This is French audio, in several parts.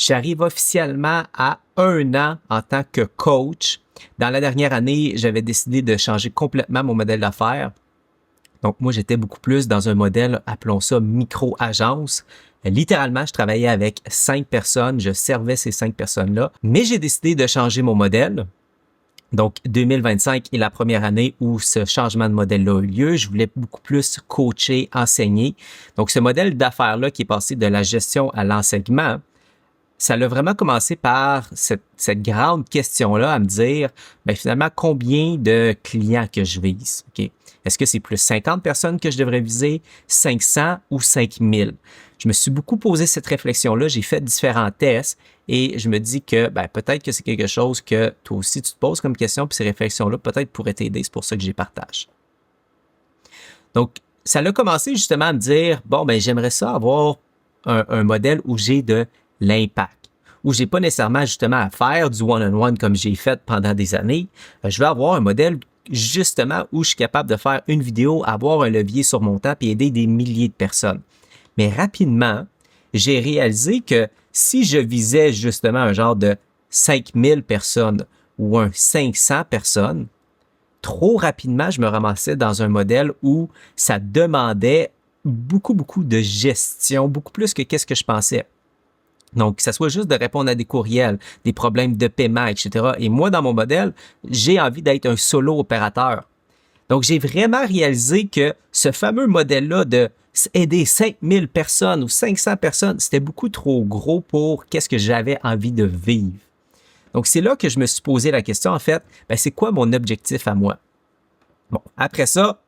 J'arrive officiellement à 1 an en tant que coach. Dans la dernière année, j'avais décidé de changer complètement mon modèle d'affaires. Donc, moi, j'étais beaucoup plus dans un modèle, appelons ça micro-agence. Littéralement, je travaillais avec 5 personnes, je servais ces 5 personnes-là, mais j'ai décidé de changer mon modèle. Donc, 2025 est la première année où ce changement de modèle-là a eu lieu. Je voulais beaucoup plus coacher, enseigner. Donc, ce modèle d'affaires-là qui est passé de la gestion à l'enseignement, ça a vraiment commencé par cette grande question-là à me dire, ben finalement, combien de clients que je vise? Okay? Est-ce que c'est plus 50 personnes que je devrais viser, 500 ou 5000? Je me suis beaucoup posé cette réflexion-là, j'ai fait différents tests et je me dis que ben, peut-être que c'est quelque chose que toi aussi tu te poses comme question, puis ces réflexions-là peut-être pourraient t'aider, c'est pour ça que j'y partage. Donc, ça a commencé justement à me dire, bon, ben j'aimerais ça avoir un modèle où j'ai de l'impact, où j'ai pas nécessairement justement à faire du one-on-one comme j'ai fait pendant des années. Je veux avoir un modèle justement où je suis capable de faire une vidéo, avoir un levier sur mon temps et aider des milliers de personnes. Mais rapidement, j'ai réalisé que si je visais justement un genre de 5000 personnes ou un 500 personnes, trop rapidement, je me ramassais dans un modèle où ça demandait beaucoup de gestion, beaucoup plus que qu'est-ce que je pensais. Donc, que ça soit juste de répondre à des courriels, des problèmes de paiement, etc. Et moi, dans mon modèle, j'ai envie d'être un solo opérateur. Donc, j'ai vraiment réalisé que ce fameux modèle-là de aider 5000 personnes ou 500 personnes, c'était beaucoup trop gros pour qu'est-ce que j'avais envie de vivre. Donc, c'est là que je me suis posé la question, en fait, ben, c'est quoi mon objectif à moi? Bon, après ça,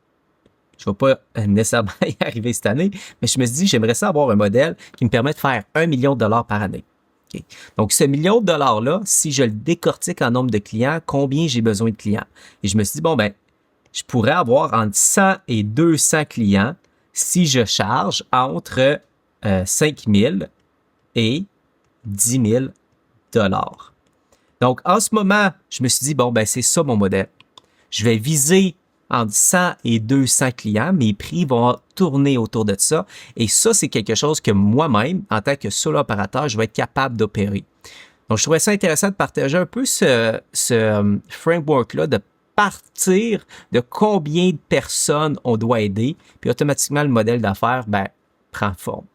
je ne vais pas nécessairement y arriver cette année, mais je me suis dit, j'aimerais ça avoir un modèle qui me permet de faire 1 million de dollars par année. Okay. Donc, ce million de dollars-là, si je le décortique en nombre de clients, combien j'ai besoin de clients? Et je me suis dit, bon, ben, je pourrais avoir entre 100 et 200 clients si je charge entre 5 000 et 10 000 dollars. Donc, en ce moment, je me suis dit, bon, ben, c'est ça mon modèle. Je vais viser entre 100 et 200 clients. Mes prix vont tourner autour de ça. Et ça, c'est quelque chose que moi-même, en tant que solo opérateur, je vais être capable d'opérer. Donc, je trouvais ça intéressant de partager un peu ce framework-là, de partir de combien de personnes on doit aider, puis automatiquement, le modèle d'affaires, ben, prend forme.